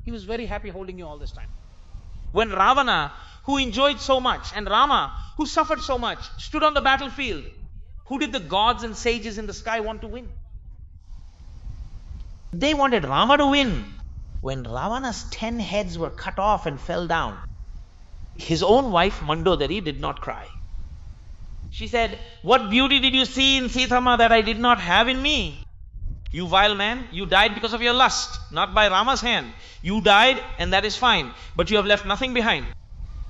He was very happy holding you all this time. When Ravana, who enjoyed so much, and Rama, who suffered so much, stood on the battlefield, who did the gods and sages in the sky want to win? They wanted Rama to win. When Ravana's 10 heads were cut off and fell down, his own wife Mandodari did not cry. She said, "What beauty did you see in Sitama that I did not have in me? You vile man, you died because of your lust, not by Rama's hand. You died and that is fine, but you have left nothing behind.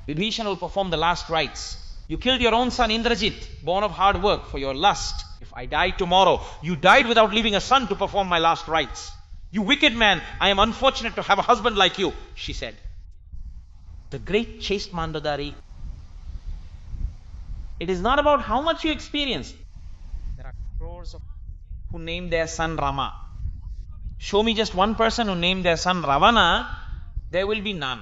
Vibhishan will perform the last rites. You killed your own son Indrajit, born of hard work, for your lust. If I die tomorrow, you died without leaving a son to perform my last rites. You wicked man, I am unfortunate to have a husband like you," she said. The great chaste Mandodari. It is not about how much you experience. There are crores of who named their son Rama. Show me just one person who named their son Ravana, there will be none.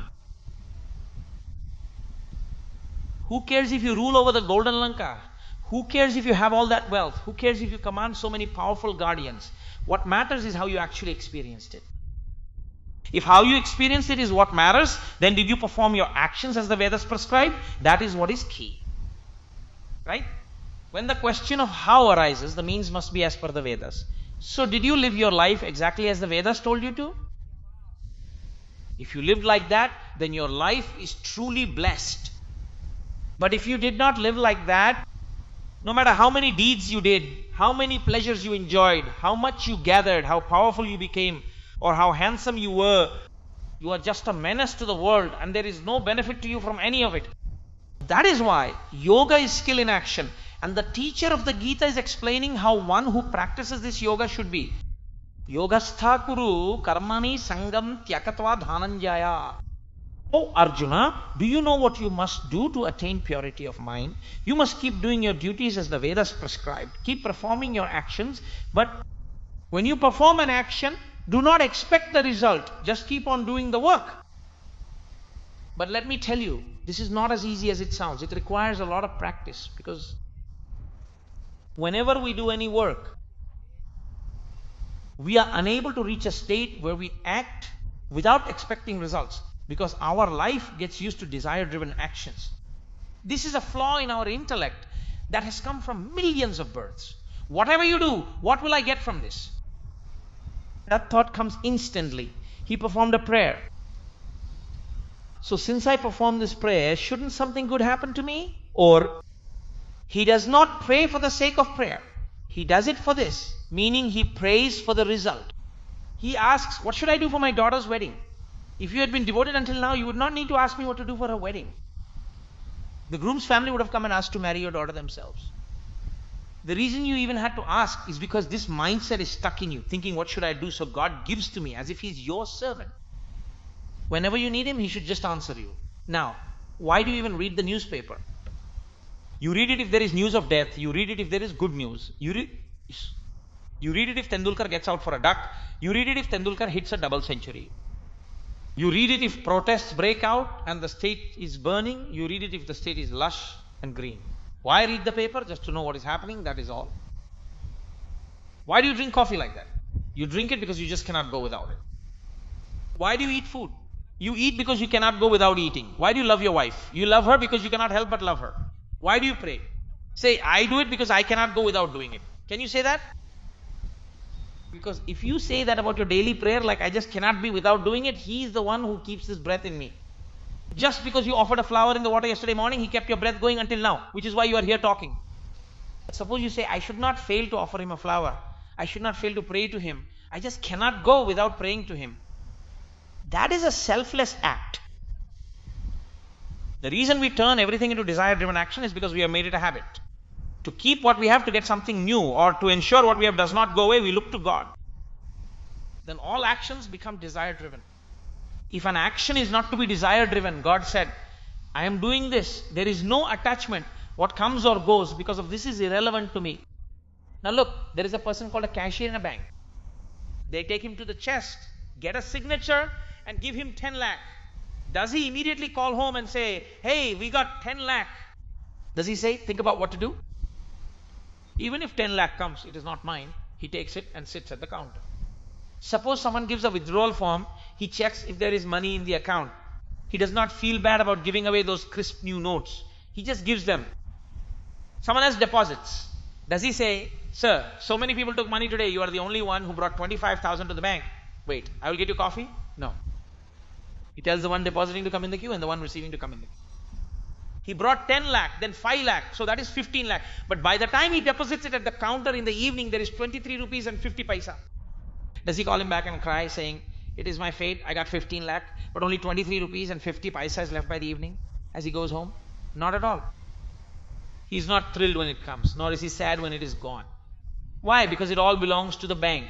Who cares if you rule over the golden Lanka? Who cares if you have all that wealth? Who cares if you command so many powerful guardians? What matters is how you actually experienced it. If how you experienced it is what matters, then did you perform your actions as the Vedas prescribe? That is what is key. Right? When the question of how arises, the means must be as per the Vedas. So did you live your life exactly as the Vedas told you to? If you lived like that, then your life is truly blessed. But if you did not live like that, no matter how many deeds you did, how many pleasures you enjoyed, how much you gathered, how powerful you became, or how handsome you were, you are just a menace to the world and there is no benefit to you from any of it. That is why yoga is skill in action. And the teacher of the Gita is explaining how one who practices this yoga should be. Yogastha kuru karmani sangam tyakatva dhananjaya. Oh Arjuna, do you know what you must do to attain purity of mind? You must keep doing your duties as the Vedas prescribed. Keep performing your actions, but when you perform an action, do not expect the result. Just keep on doing the work. But let me tell you, this is not as easy as it sounds. It requires a lot of practice, because whenever we do any work, we are unable to reach a state where we act without expecting results, because our life gets used to desire-driven actions. This is a flaw in our intellect that has come from millions of births. Whatever you do, what will I get from this? That thought comes instantly. He performed a prayer. So since I performed this prayer, shouldn't something good happen to me? Or he does not pray for the sake of prayer. He does it for this, meaning he prays for the result. He asks, what should I do for my daughter's wedding? If you had been devoted until now, you would not need to ask me what to do for her wedding. The groom's family would have come and asked to marry your daughter themselves. The reason you even had to ask is because this mindset is stuck in you, thinking, what should I do? So God gives to me as if He's your servant. Whenever you need Him, He should just answer you. Now, why do you even read the newspaper? You read it if there is news of death. You read it if there is good news. You read it if Tendulkar gets out for a duck. You read it if Tendulkar hits a double century. You read it if protests break out and the state is burning. You read it if the state is lush and green. Why read the paper? Just to know what is happening, that is all. Why do you drink coffee like that? You drink it because you just cannot go without it. Why do you eat food? You eat because you cannot go without eating. Why do you love your wife? You love her because you cannot help but love her. Why do you pray? Say, I do it because I cannot go without doing it. Can you say that? Because if you say that about your daily prayer, like I just cannot be without doing it, He is the one who keeps this breath in me. Just because you offered a flower in the water yesterday morning, He kept your breath going until now, which is why you are here talking. Suppose you say, I should not fail to offer Him a flower. I should not fail to pray to Him. I just cannot go without praying to Him. That is a selfless act. The reason we turn everything into desire-driven action is because we have made it a habit. To keep what we have to get something new, or to ensure what we have does not go away, we look to God. Then all actions become desire-driven. If an action is not to be desire-driven, God said, I am doing this. There is no attachment. What comes or goes because of this is irrelevant to me. Now look, there is a person called a cashier in a bank. They take him to the chest, get a signature and give him 10 lakh. Does he immediately call home and say, hey, we got 10 lakh? Does he say, think about what to do? Even if 10 lakh comes, it is not mine. He takes it and sits at the counter. Suppose someone gives a withdrawal form, He checks if there is money in the account. He does not feel bad about giving away those crisp new notes. He just gives them. Someone else deposits. Does he say, sir, so many people took money today, you are the only one who brought 25,000 to the bank. Wait, I will get you coffee? No. He tells the one depositing to come in the queue and the one receiving to come in the queue. He brought 10 lakh, then 5 lakh, so that is 15 lakh. But by the time he deposits it at the counter in the evening, there is 23 rupees and 50 paisa. Does he call him back and cry saying, it is my fate, I got 15 lakh, but only 23 rupees and 50 paisa is left by the evening as he goes home? Not at all. He is not thrilled when it comes, nor is he sad when it is gone. Why? Because it all belongs to the bank.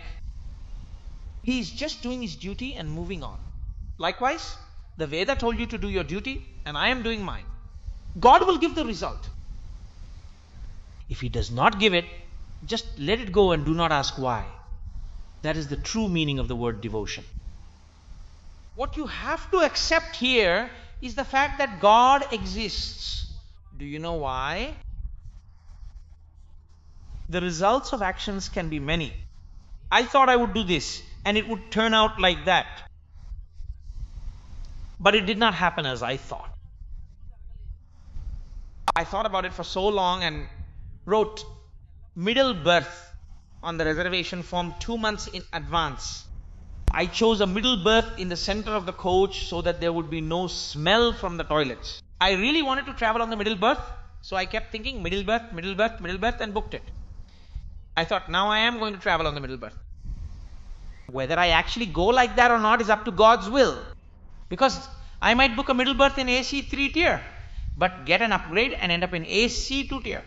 He is just doing his duty and moving on. Likewise, the Veda told you to do your duty, and I am doing mine. God will give the result. If He does not give it, just let it go and do not ask why. That is the true meaning of the word devotion. What you have to accept here is the fact that God exists. Do you know why? The results of actions can be many. I thought I would do this and it would turn out like that. But it did not happen as I thought. I thought about it for so long and wrote middle berth on the reservation form 2 months in advance. I chose a middle berth in the center of the coach so that there would be no smell from the toilets. I really wanted to travel on the middle berth, so I kept thinking middle berth, middle berth, middle berth and booked it. I thought, now I am going to travel on the middle berth. Whether I actually go like that or not is up to God's will. Because I might book a middle berth in AC 3 tier, but get an upgrade and end up in AC 2 tier.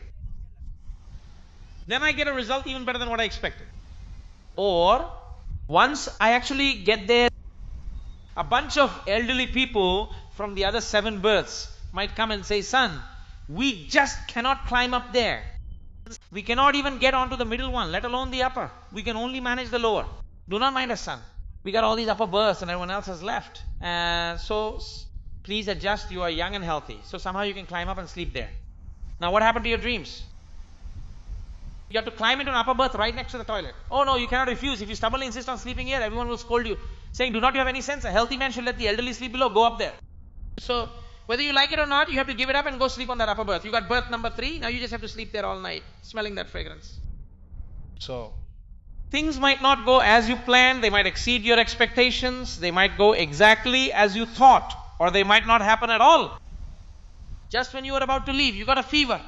Then I get a result even better than what I expected. Or, once I actually get there, a bunch of elderly people from the other 7 berths might come and say, son, we just cannot climb up there. We cannot even get onto the middle one, let alone the upper. We can only manage the lower. Do not mind us, son. We got all these upper berths and everyone else has left. So please adjust, you are young and healthy. So somehow you can climb up and sleep there. Now what happened to your dreams? You have to climb into an upper berth right next to the toilet. Oh no, you cannot refuse. If you stubbornly insist on sleeping here, everyone will scold you, saying, do not you have any sense? A healthy man should let the elderly sleep below, go up there. So whether you like it or not, you have to give it up and go sleep on that upper berth. You got berth number 3, now you just have to sleep there all night, smelling that fragrance. So things might not go as you planned, they might exceed your expectations, they might go exactly as you thought, or they might not happen at all. Just when you were about to leave, you got a fever.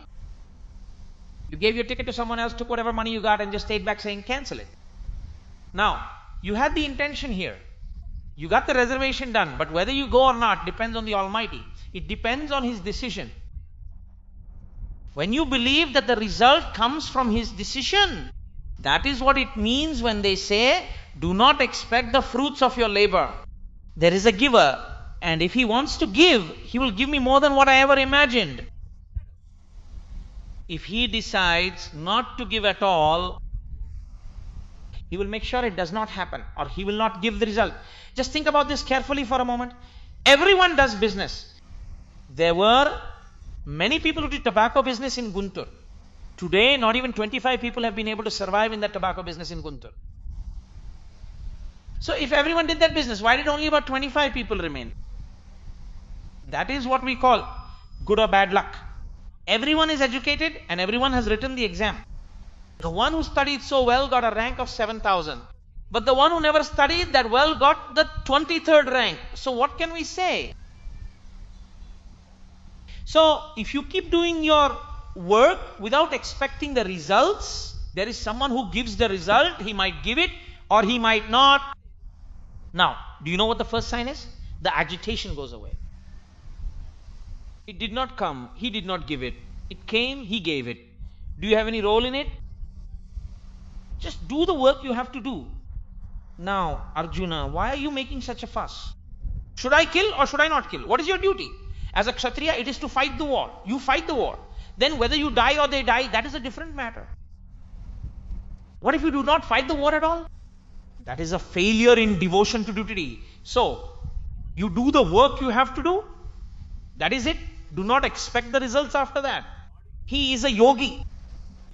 You gave your ticket to someone else, took whatever money you got and just stayed back saying cancel it. Now, you had the intention here. You got the reservation done, but whether you go or not depends on the Almighty. It depends on His decision. When you believe that the result comes from His decision, that is what it means when they say, do not expect the fruits of your labor. There is a giver, and if He wants to give, He will give me more than what I ever imagined. If He decides not to give at all, He will make sure it does not happen, or He will not give the result. Just think about this carefully for a moment. Everyone does business. There were many people who did tobacco business in Guntur. Today, not even 25 people have been able to survive in that tobacco business in Guntur. So if everyone did that business, why did only about 25 people remain? That is what we call good or bad luck. Everyone is educated and everyone has written the exam. The one who studied so well got a rank of 7,000. But the one who never studied that well got the 23rd rank. So what can we say? So if you keep doing your work without expecting the results, there is someone who gives the result. He might give it or he might not. Now, do you know what the first sign is? The agitation goes away. It did not come, He did not give it. It came, He gave it. Do you have any role in it? Just do the work you have to do. Now, Arjuna, why are you making such a fuss? Should I kill or should I not kill? What is your duty? As a Kshatriya, it is to fight the war. You fight the war. Then whether you die or they die, that is a different matter. What if you do not fight the war at all? That is a failure in devotion to duty. So, you do the work you have to do. That is it. Do not expect the results after that. He is a yogi.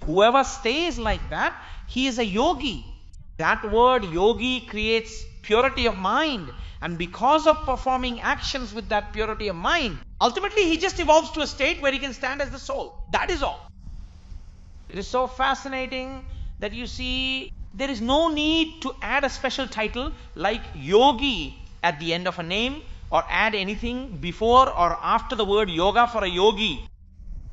Whoever stays like that, he is a yogi. That word yogi creates purity of mind. And because of performing actions with that purity of mind, ultimately he just evolves to a state where he can stand as the soul. That is all. It is so fascinating that you see there is no need to add a special title like yogi at the end of a name, or add anything before or after the word yoga for a yogi.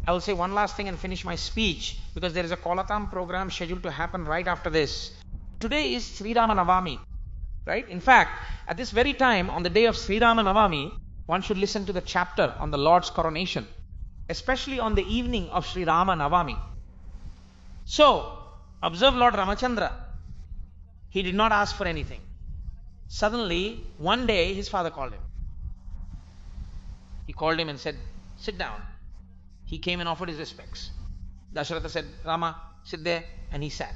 I will say one last thing and finish my speech, because there is a Kolatam program scheduled to happen right after this. Today is Sri Rama Navami, right? In fact, at this very time, on the day of Sri Rama Navami, one should listen to the chapter on the Lord's coronation, especially on the evening of Sri Rama Navami. So, observe Lord Ramachandra. He did not ask for anything. Suddenly, one day, his father called him. He called him and said, sit down. He came and offered his respects. Dasharatha said, Rama, sit there, and he sat.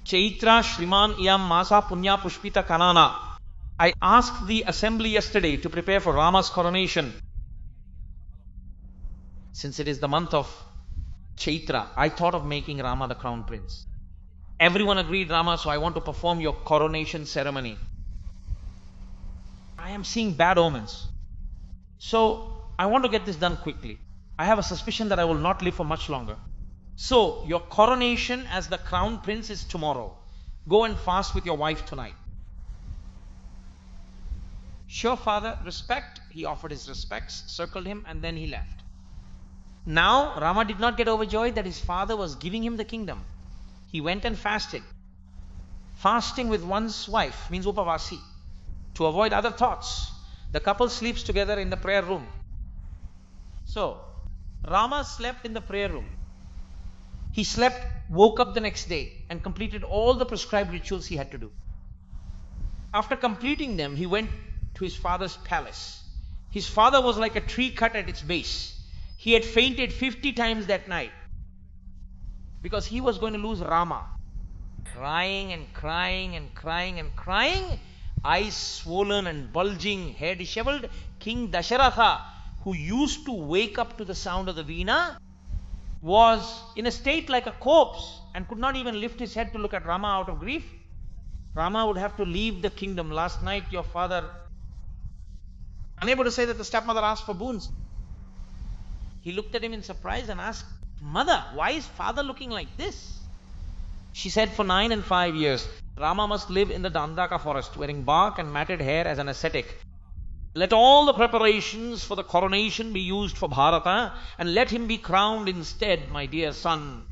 Chaitra Shriman Iyam Masa Punya Pushpita Kanana. I asked the assembly yesterday to prepare for Rama's coronation. Since it is the month of Chaitra, I thought of making Rama the crown prince. Everyone agreed, Rama, so I want to perform your coronation ceremony. I am seeing bad omens. So, I want to get this done quickly. I have a suspicion that I will not live for much longer. So, your coronation as the crown prince is tomorrow. Go and fast with your wife tonight. Sure, father, respect. He offered his respects, circled him, and then he left. Now, Rama did not get overjoyed that his father was giving him the kingdom. He went and fasted. Fasting with one's wife means upavasi, to avoid other thoughts. The couple sleeps together in the prayer room. So, Rama slept in the prayer room. He slept, woke up the next day, and completed all the prescribed rituals he had to do. After completing them, he went to his father's palace. His father was like a tree cut at its base. He had fainted 50 times that night, because he was going to lose Rama. Crying and crying and crying and crying, eyes swollen and bulging, hair disheveled, King Dasharatha, who used to wake up to the sound of the veena, was in a state like a corpse and could not even lift his head to look at Rama out of grief. Rama would have to leave the kingdom. Last night your father, unable to say that the stepmother asked for boons, he looked at him in surprise and asked, Mother, why is father looking like this? She said, for 9 and 5 years, Rama must live in the Dandaka forest, wearing bark and matted hair as an ascetic. Let all the preparations for the coronation be used for Bharata, and let him be crowned instead, my dear son.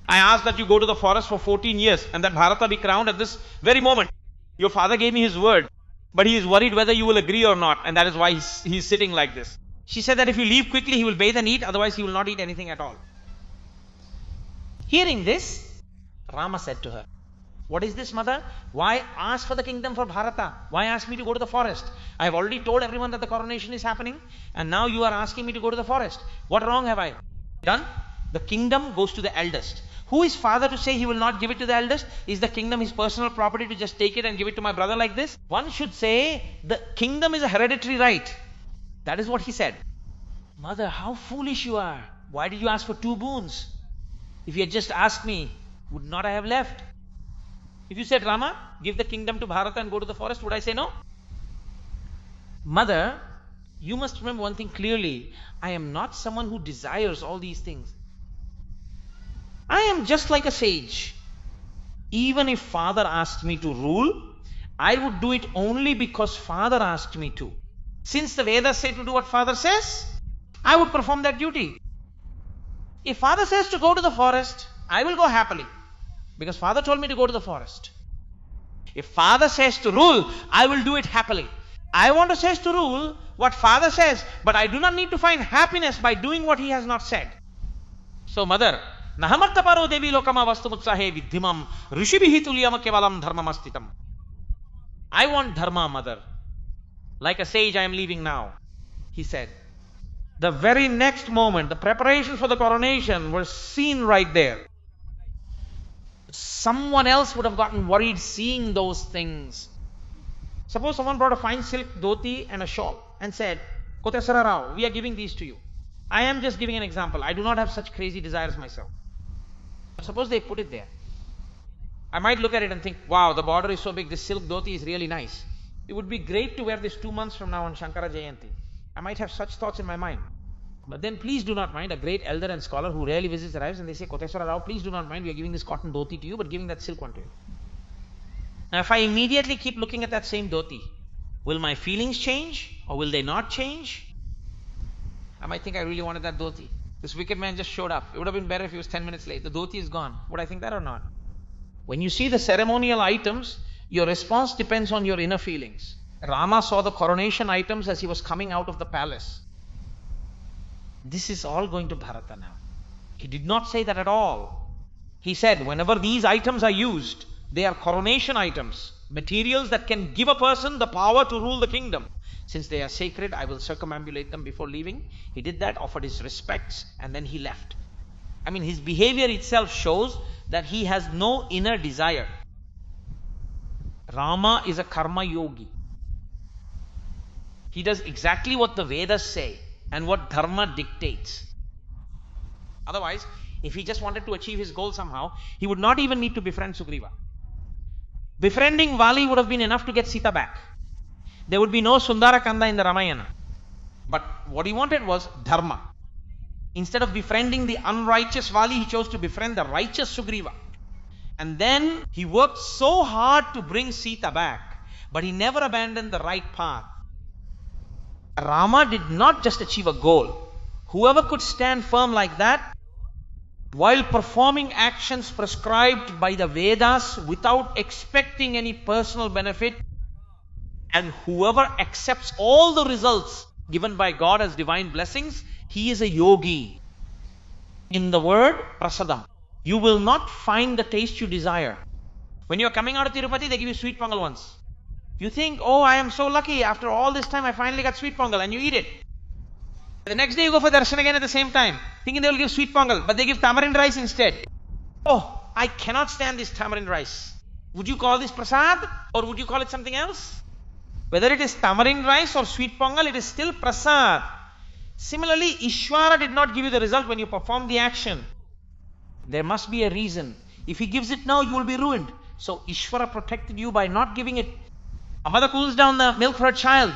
I asked that you go to the forest for 14 years, and that Bharata be crowned at this very moment. Your father gave me his word, but he is worried whether you will agree or not, and that is why he is sitting like this. She said that if you leave quickly, he will bathe and eat, otherwise he will not eat anything at all. Hearing this, Rama said to her, what is this, mother? Why ask for the kingdom for Bharata? Why ask me to go to the forest? I have already told everyone that the coronation is happening, and now you are asking me to go to the forest. What wrong have I done? The kingdom goes to the eldest. Who is father to say he will not give it to the eldest? Is the kingdom his personal property to just take it and give it to my brother like this? One should say the kingdom is a hereditary right. That is what he said. Mother, how foolish you are. Why did you ask for 2 boons? If you had just asked me, would not I have left? If you said, Rama, give the kingdom to Bharata and go to the forest, would I say no? Mother, you must remember one thing clearly. I am not someone who desires all these things. I am just like a sage. Even if father asked me to rule, I would do it only because father asked me to. Since the Vedas say to do what father says, I would perform that duty. If father says to go to the forest, I will go happily, because father told me to go to the forest. If father says to rule, I will do it happily. I want to say to rule what father says, but I do not need to find happiness by doing what he has not said. So mother, Nahamartaparo devi lokama vastumutsahe vidhimam rishibhihi tulyam kevalam dharmamastitam. I want dharma, mother. Like a sage I am leaving now, he said. The very next moment, the preparations for the coronation were seen right there. Someone else would have gotten worried seeing those things. Suppose someone brought a fine silk dhoti and a shawl and said, Koteswara Rao, we are giving these to you. I am just giving an example. I do not have such crazy desires myself. Suppose they put it there. I might look at it and think, wow, the border is so big, this silk dhoti is really nice. It would be great to wear this 2 months from now on Shankara Jayanti. I might have such thoughts in my mind. But then please do not mind, a great elder and scholar who rarely visits arrives and they say, Koteswara Rao, please do not mind, we are giving this cotton dhoti to you, but giving that silk one to you. Now if I immediately keep looking at that same dhoti, will my feelings change or will they not change? I might think I really wanted that dhoti. This wicked man just showed up. It would have been better if he was 10 minutes late. The dhoti is gone. Would I think that or not? When you see the ceremonial items, your response depends on your inner feelings. Rama saw the coronation items as he was coming out of the palace. This is all going to Bharata now. He did not say that at all. He said, whenever these items are used, they are coronation items, materials that can give a person the power to rule the kingdom. Since they are sacred, I will circumambulate them before leaving. He did that, offered his respects, and then he left. I mean, his behavior itself shows that he has no inner desire. Rama is a karma yogi. He does exactly what the Vedas say and what dharma dictates. Otherwise, if he just wanted to achieve his goal somehow, he would not even need to befriend Sugriva. Befriending Vali would have been enough to get Sita back. There would be no Sundara Kanda in the Ramayana. But what he wanted was dharma. Instead of befriending the unrighteous Vali, he chose to befriend the righteous Sugriva. And then he worked so hard to bring Sita back, but he never abandoned the right path. Rama did not just achieve a goal. Whoever could stand firm like that, while performing actions prescribed by the Vedas without expecting any personal benefit, and whoever accepts all the results given by God as divine blessings, he is a yogi. In the word prasadam, you will not find the taste you desire. When you are coming out of Tirupati, they give you sweet pongal once. You think, oh, I am so lucky, after all this time I finally got sweet pongal, and you eat it. The next day you go for darshan again at the same time, thinking they will give sweet pongal, but they give tamarind rice instead. Oh, I cannot stand this tamarind rice. Would you call this prasad or would you call it something else? Whether it is tamarind rice or sweet pongal, it is still prasad. Similarly, Ishvara did not give you the result when you perform the action. There must be a reason. If he gives it now, you will be ruined. So Ishvara protected you by not giving it. A mother cools down the milk for her child.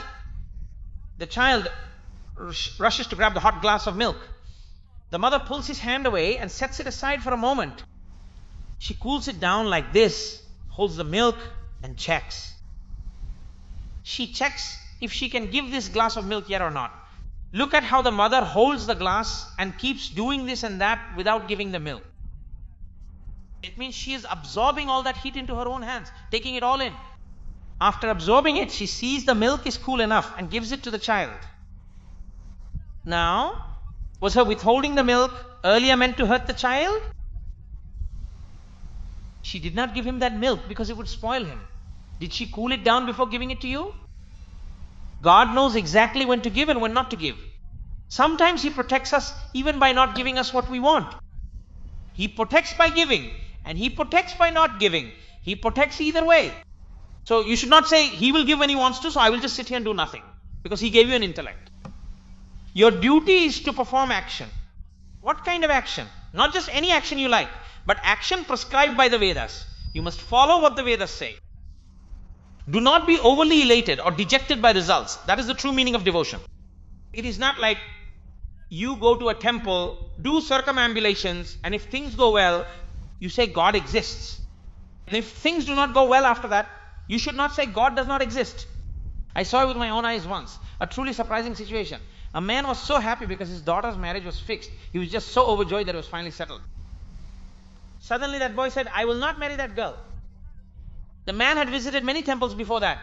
The child rushes to grab the hot glass of milk. The mother pulls his hand away and sets it aside for a moment. She cools it down like this, holds the milk and checks. She checks if she can give this glass of milk yet or not. Look at how the mother holds the glass and keeps doing this and that without giving the milk. It means she is absorbing all that heat into her own hands, taking it all in. After absorbing it, she sees the milk is cool enough and gives it to the child. Now, was her withholding the milk earlier meant to hurt the child? She did not give him that milk because it would spoil him. Did she cool it down before giving it to you? God knows exactly when to give and when not to give. Sometimes He protects us even by not giving us what we want. He protects by giving and He protects by not giving. He protects either way. So you should not say, He will give when He wants to, so I will just sit here and do nothing. Because He gave you an intellect. Your duty is to perform action. What kind of action? Not just any action you like, but action prescribed by the Vedas. You must follow what the Vedas say. Do not be overly elated or dejected by results. That is the true meaning of devotion. It is not like you go to a temple, do circumambulations, and if things go well, you say God exists. And if things do not go well after that, you should not say God does not exist. I saw it with my own eyes once. A truly surprising situation. A man was so happy because his daughter's marriage was fixed. He was just so overjoyed that it was finally settled. Suddenly that boy said, I will not marry that girl. The man had visited many temples before that.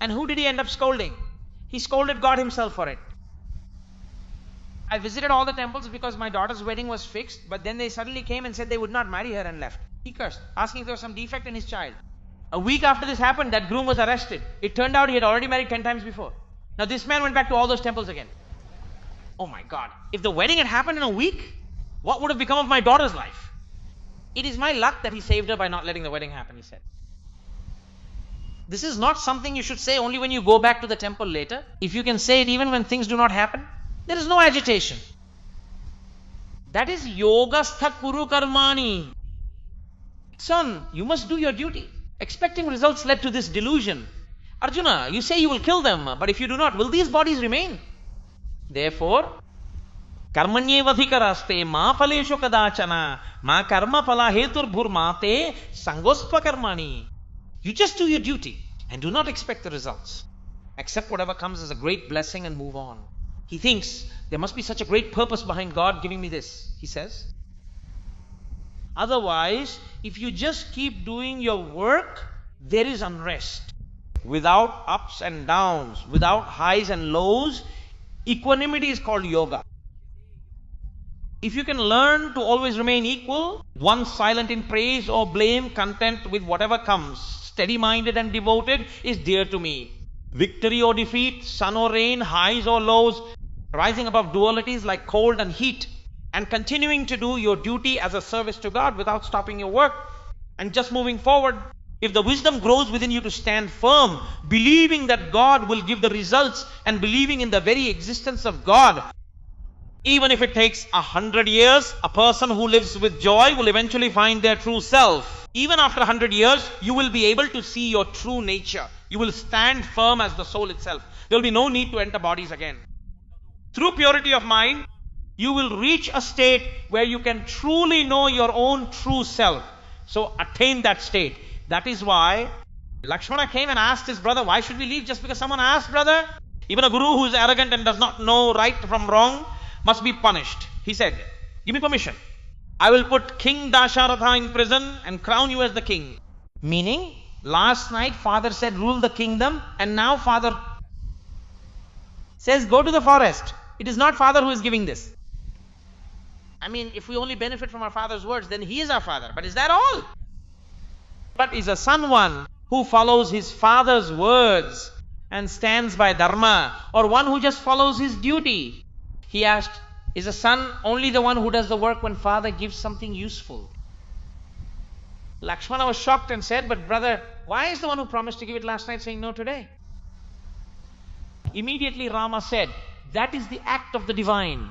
And who did he end up scolding? He scolded God Himself for it. I visited all the temples because my daughter's wedding was fixed, but then they suddenly came and said they would not marry her and left. He cursed, asking if there was some defect in his child. A week after this happened, that groom was arrested. It turned out he had already married 10 times before. Now this man went back to all those temples again. Oh my God, if the wedding had happened in a week, what would have become of my daughter's life? It is my luck that he saved her by not letting the wedding happen, he said. This is not something you should say only when you go back to the temple later. If you can say it even when things do not happen, there is no agitation. That is yoga sthat kuru karmani. Son, you must do your duty. Expecting results led to this delusion. Arjuna, you say you will kill them, but if you do not, will these bodies remain? Therefore, karmanyevadhikaraste ma phaleshu kadachana ma karma phala hetur bhurmate sangospa karmani. You just do your duty and do not expect the results. Accept whatever comes as a great blessing and move on. He thinks there must be such a great purpose behind God giving me this, he says. Otherwise, if you just keep doing your work, there is unrest. Without ups and downs, without highs and lows, equanimity is called yoga. If you can learn to always remain equal, one silent in praise or blame, content with whatever comes, steady-minded and devoted, is dear to me. Victory or defeat, sun or rain, highs or lows, rising above dualities like cold and heat, and continuing to do your duty as a service to God without stopping your work and just moving forward. If the wisdom grows within you to stand firm, believing that God will give the results and believing in the very existence of God, even if it takes 100 years, a person who lives with joy will eventually find their true self. Even after 100 years, you will be able to see your true nature. You will stand firm as the soul itself. There will be no need to enter bodies again. Through purity of mind, you will reach a state where you can truly know your own true self. So attain that state. That is why Lakshmana came and asked his brother, why should we leave just because someone asked, brother? Even a guru who is arrogant and does not know right from wrong must be punished. He said, give me permission. I will put King Dasharatha in prison and crown you as the king. Meaning, last night father said rule the kingdom, and now father says go to the forest. It is not father who is giving this. I mean, if we only benefit from our father's words, then he is our father. But is that all? But is a son one who follows his father's words and stands by dharma, or one who just follows his duty? He asked, is a son only the one who does the work when father gives something useful? Lakshmana was shocked and said, but brother, why is the one who promised to give it last night saying no today? Immediately Rama said, that is the act of the divine.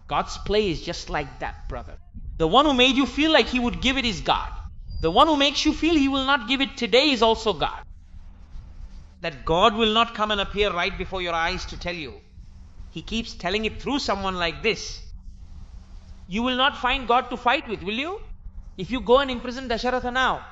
God's play is just like that, brother. The one who made you feel like he would give it is God. The one who makes you feel he will not give it today is also God. That God will not come and appear right before your eyes to tell you. He keeps telling it through someone like this. You will not find God to fight with, will you? If you go and imprison Dasharatha now,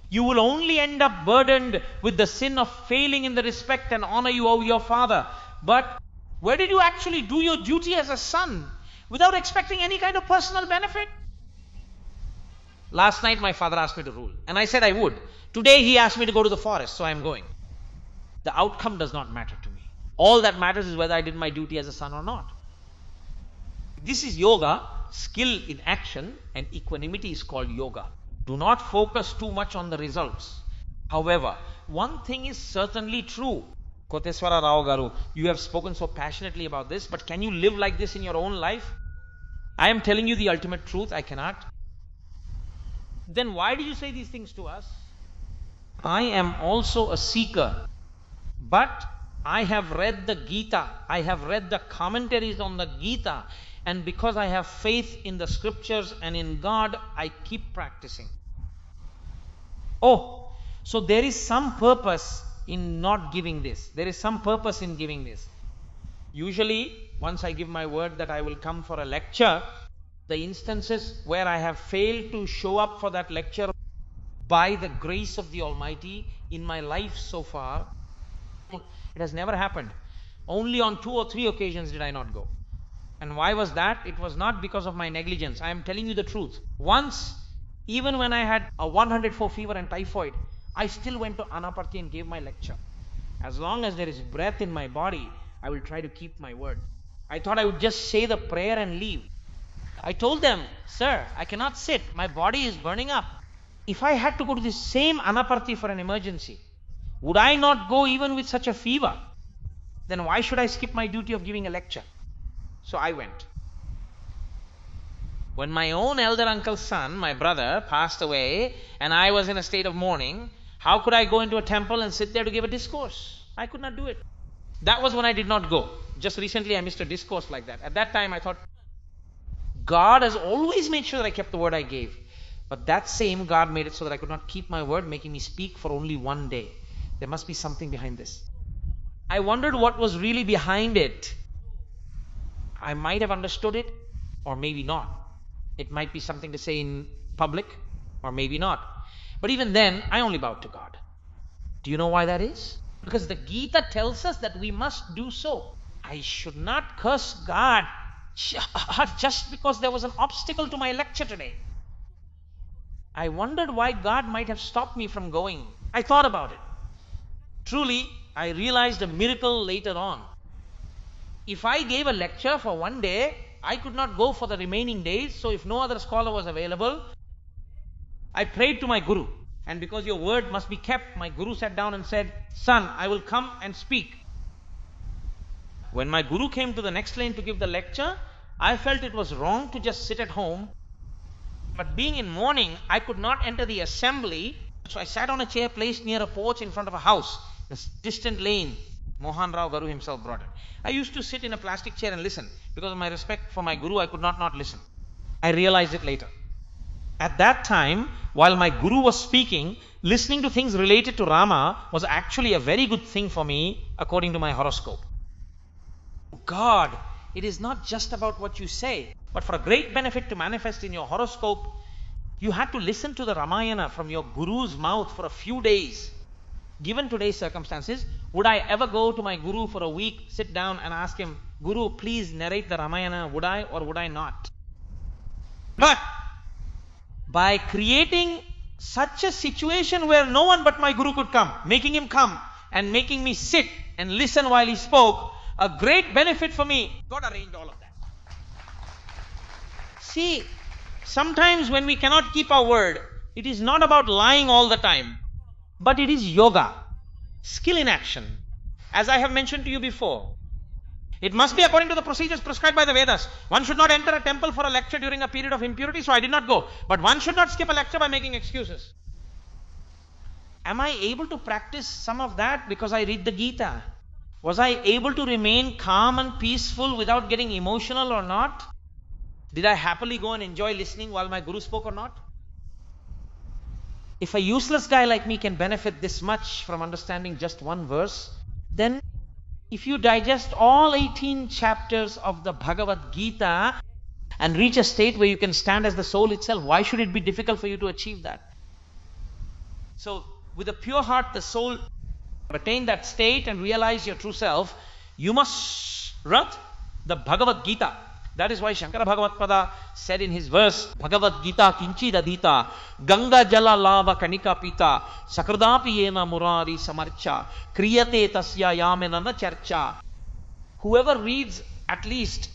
you will only end up burdened with the sin of failing in the respect and honor you owe your father. But where did you actually do your duty as a son without expecting any kind of personal benefit? Last night my father asked me to rule, and I said I would. Today he asked me to go to the forest, so I am going. The outcome does not matter to me. All that matters is whether I did my duty as a son or not. This is yoga, skill in action, and equanimity is called yoga. Do not focus too much on the results. However, one thing is certainly true. Koteswara Rao Garu, you have spoken so passionately about this, but can you live like this in your own life? I am telling you the ultimate truth, I cannot. Then why do you say these things to us? I am also a seeker, but I have read the Gita, I have read the commentaries on the Gita, and because I have faith in the scriptures and in God, I keep practicing. Oh, so there is some purpose in not giving this. There is some purpose in giving this. Usually, once I give my word that I will come for a lecture, the instances where I have failed to show up for that lecture by the grace of the Almighty in my life so far, it has never happened. Only on 2 or 3 occasions did I not go. And why was that? It was not because of my negligence. I am telling you the truth. Once, even when I had a 104 fever and typhoid, I still went to Anaparthi and gave my lecture. As long as there is breath in my body, I will try to keep my word. I thought I would just say the prayer and leave. I told them, sir, I cannot sit. My body is burning up. If I had to go to the same Anaparthi for an emergency, would I not go even with such a fever? Then why should I skip my duty of giving a lecture? So I went. When my own elder uncle's son, my brother, passed away and I was in a state of mourning, how could I go into a temple and sit there to give a discourse? I could not do it. That was when I did not go. Just recently I missed a discourse like that. At that time I thought, God has always made sure that I kept the word I gave. But that same God made it so that I could not keep my word, making me speak for only one day. There must be something behind this. I wondered what was really behind it. I might have understood it, or maybe not. It might be something to say in public, or maybe not. But even then, I only bowed to God. Do you know why that is? Because the Gita tells us that we must do so. I should not curse God just because there was an obstacle to my lecture today. I wondered why God might have stopped me from going. I thought about it. Truly, I realized a miracle later on. If I gave a lecture for one day, I could not go for the remaining days. So if no other scholar was available, I prayed to my Guru. And because your word must be kept, my Guru sat down and said, "Son, I will come and speak." When my Guru came to the next lane to give the lecture, I felt it was wrong to just sit at home. But being in mourning, I could not enter the assembly. So I sat on a chair placed near a porch in front of a house, this distant lane. Mohan Rao Garu himself brought it. I used to sit in a plastic chair and listen. Because of my respect for my Guru, I could not listen. I realized it later. At that time, while my Guru was speaking, listening to things related to Rama was actually a very good thing for me, according to my horoscope. God, it is not just about what you say, but for a great benefit to manifest in your horoscope, you had to listen to the Ramayana from your Guru's mouth for a few days. Given today's circumstances, would I ever go to my Guru for a week, sit down and ask him, "Guru, please narrate the Ramayana"? Would I or would I not? But by creating such a situation where no one but my Guru could come, making him come and making me sit and listen while he spoke, a great benefit for me. God arranged all of that. See, sometimes when we cannot keep our word, it is not about lying all the time, but it is yoga, skill in action. As I have mentioned to you before, it must be according to the procedures prescribed by the Vedas. One should not enter a temple for a lecture during a period of impurity, so I did not go. But one should not skip a lecture by making excuses. Am I able to practice some of that because I read the Gita? Was I able to remain calm and peaceful without getting emotional or not? Did I happily go and enjoy listening while my Guru spoke or not? If a useless guy like me can benefit this much from understanding just one verse, then if you digest all 18 chapters of the Bhagavad Gita and reach a state where you can stand as the soul itself, why should it be difficult for you to achieve that? So, with a pure heart, the soul attain that state and realize your true self, you must read the Bhagavad Gita. That is why Shankara Bhagavatpada said in his verse, Bhagavad Gita kinchi dadita, Ganga jala lava kanika pita, Sakradapi yena murari samarcha, Kriyate tasya yamenana charcha. Whoever reads at least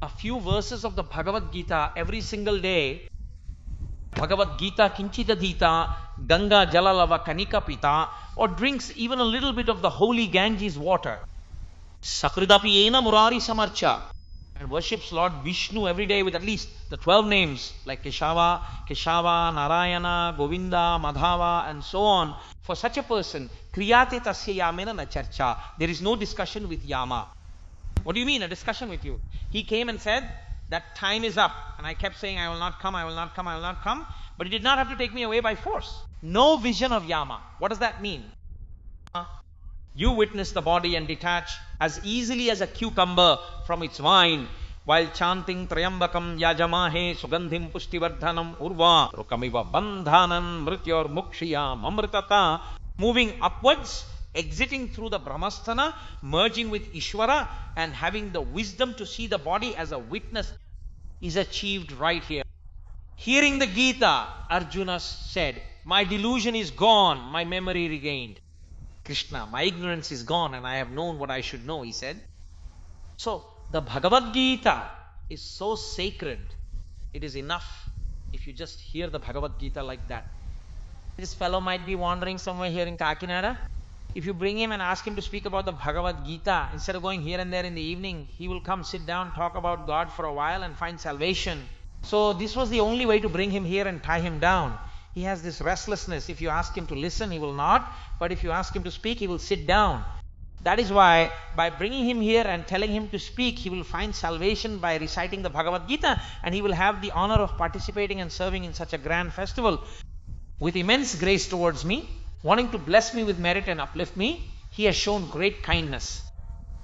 a few verses of the Bhagavad Gita every single day, Bhagavad Gita kinchi dadita, Ganga jala lava kanika pita, or drinks even a little bit of the holy Ganges water, Sakradapi yena murari samarcha, and worships Lord Vishnu every day with at least the 12 names like Keshava, Narayana, Govinda, Madhava, and so on. For such a person, Kriyate tasya yamena na charcha. There is no discussion with Yama. What do you mean, a discussion with you? He came and said that time is up. And I kept saying, I will not come, I will not come, I will not come. But he did not have to take me away by force. No vision of Yama. What does that mean? You witness the body and detach as easily as a cucumber from its vine, while chanting Trayambakam Yajamahe Sugandhim Pushtivardhanam Urva Rukamiva Bandhanan Mrityor Mukshiyam Amritata, moving upwards, exiting through the Brahmasthana, merging with Ishvara, and having the wisdom to see the body as a witness is achieved right here. Hearing the Gita, Arjuna said, "My delusion is gone, my memory regained." Krishna, my ignorance is gone and I have known what I should know, he said. So, the Bhagavad Gita is so sacred. It is enough if you just hear the Bhagavad Gita like that. This fellow might be wandering somewhere here in Kakinada. If you bring him and ask him to speak about the Bhagavad Gita, instead of going here and there in the evening, he will come sit down, talk about God for a while and find salvation. So, this was the only way to bring him here and tie him down. He has this restlessness. If you ask him to listen, he will not. But if you ask him to speak, he will sit down. That is why by bringing him here and telling him to speak, he will find salvation by reciting the Bhagavad Gita, and he will have the honor of participating and serving in such a grand festival. With immense grace towards me, wanting to bless me with merit and uplift me, he has shown great kindness.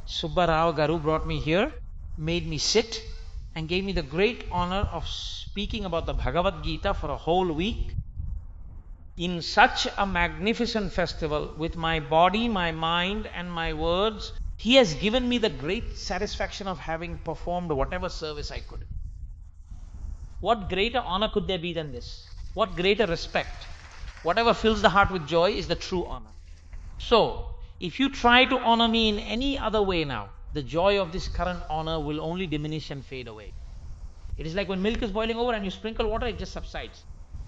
Subba Rao Garu brought me here, made me sit, and gave me the great honor of speaking about the Bhagavad Gita for a whole week in such a magnificent festival with my body, my mind and my words. He has given me the great satisfaction of having performed whatever service I could. What greater honor could there be than this? What greater respect? Whatever fills the heart with joy is the true honor. So, if you try to honor me in any other way now, the joy of this current honor will only diminish and fade away. It is like when milk is boiling over and you sprinkle water, it just subsides.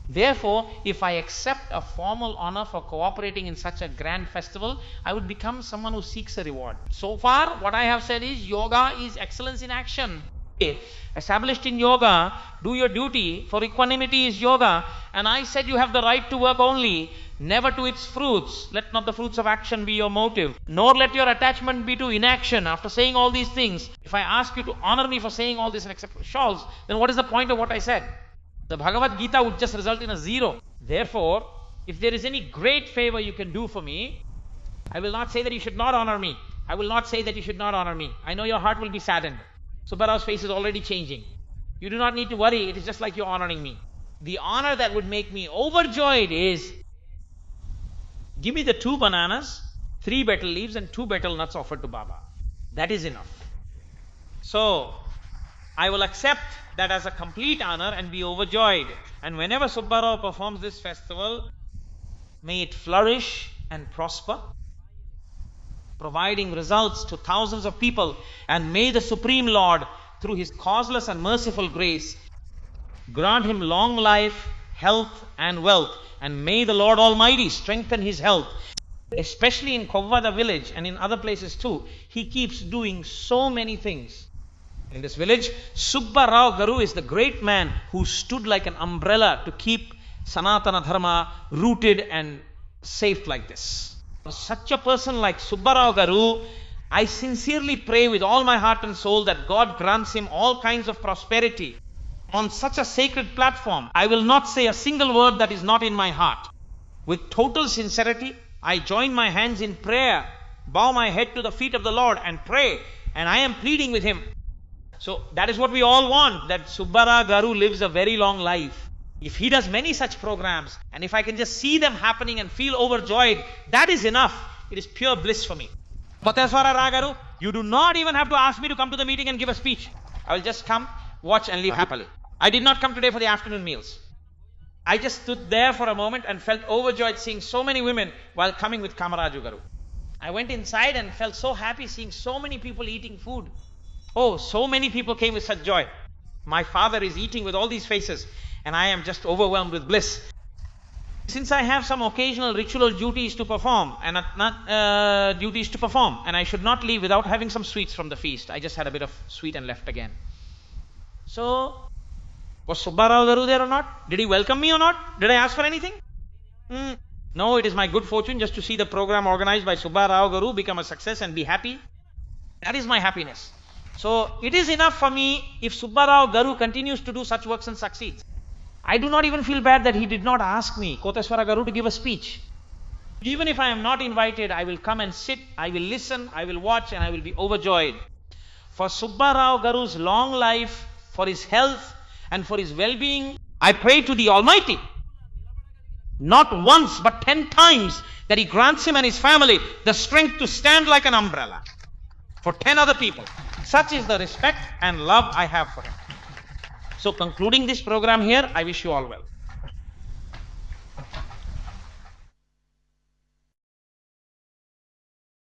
Therefore, if I accept a formal honor for cooperating in such a grand festival, I would become someone who seeks a reward. So far, what I have said is, yoga is excellence in action. Established in yoga, do your duty, for equanimity is yoga. And I said you have the right to work only, never to its fruits. Let not the fruits of action be your motive, nor let your attachment be to inaction. After saying all these things, if I ask you to honor me for saying all this and accept shawls, then what is the point of what I said? The Bhagavad Gita would just result in a zero. Therefore, if there is any great favor you can do for me, I will not say that you should not honor me. I will not say that you should not honor me. I know your heart will be saddened. Subba Rao's face is already changing. You do not need to worry. It is just like you're honoring me. The honor that would make me overjoyed is, give me the 2 bananas, 3 betel leaves and 2 betel nuts offered to Baba. That is enough. So, I will accept that as a complete honor and be overjoyed. And whenever Subba Rao performs this festival, may it flourish and prosper, providing results to thousands of people. And may the Supreme Lord, through His causeless and merciful grace, grant him long life, health and wealth. And may the Lord Almighty strengthen his health. Especially in Kovvada village and in other places too, he keeps doing so many things. In this village, Subba Rao Garu is the great man who stood like an umbrella to keep Sanatana Dharma rooted and safe like this. For such a person like Subba Rao Garu, I sincerely pray with all my heart and soul that God grants him all kinds of prosperity. On such a sacred platform, I will not say a single word that is not in my heart. With total sincerity, I join my hands in prayer, bow my head to the feet of the Lord and pray, and I am pleading with him. So that is what we all want, that Subba Rao Garu lives a very long life. If he does many such programs, and if I can just see them happening and feel overjoyed, that is enough. It is pure bliss for me. Koteswara Rao Garu, you do not even have to ask me to come to the meeting and give a speech. I will just come, watch and leave happily. I did not come today for the afternoon meals. I just stood there for a moment and felt overjoyed seeing so many women while coming with Kamaraju Garu. I went inside and felt so happy seeing so many people eating food. Oh, so many people came with such joy. My father is eating with all these faces and I am just overwhelmed with bliss. Since I have some occasional ritual duties to perform and and I should not leave without having some sweets from the feast. I just had a bit of sweet and left again. So, was Subba Rao Garu there or not? Did he welcome me or not? Did I ask for anything? No, it is my good fortune just to see the program organized by Subba Rao Garu become a success and be happy. That is my happiness. So, it is enough for me if Subba Rao Garu continues to do such works and succeeds. I do not even feel bad that he did not ask me, Koteswara Garu, to give a speech. Even if I am not invited, I will come and sit, I will listen, I will watch and I will be overjoyed. For Subba Rao Garu's long life, for his health and for his well-being, I pray to the Almighty, not once but 10 times, that He grants him and his family the strength to stand like an umbrella for 10 other people. Such is the respect and love I have for him. So concluding this program here, I wish you all well.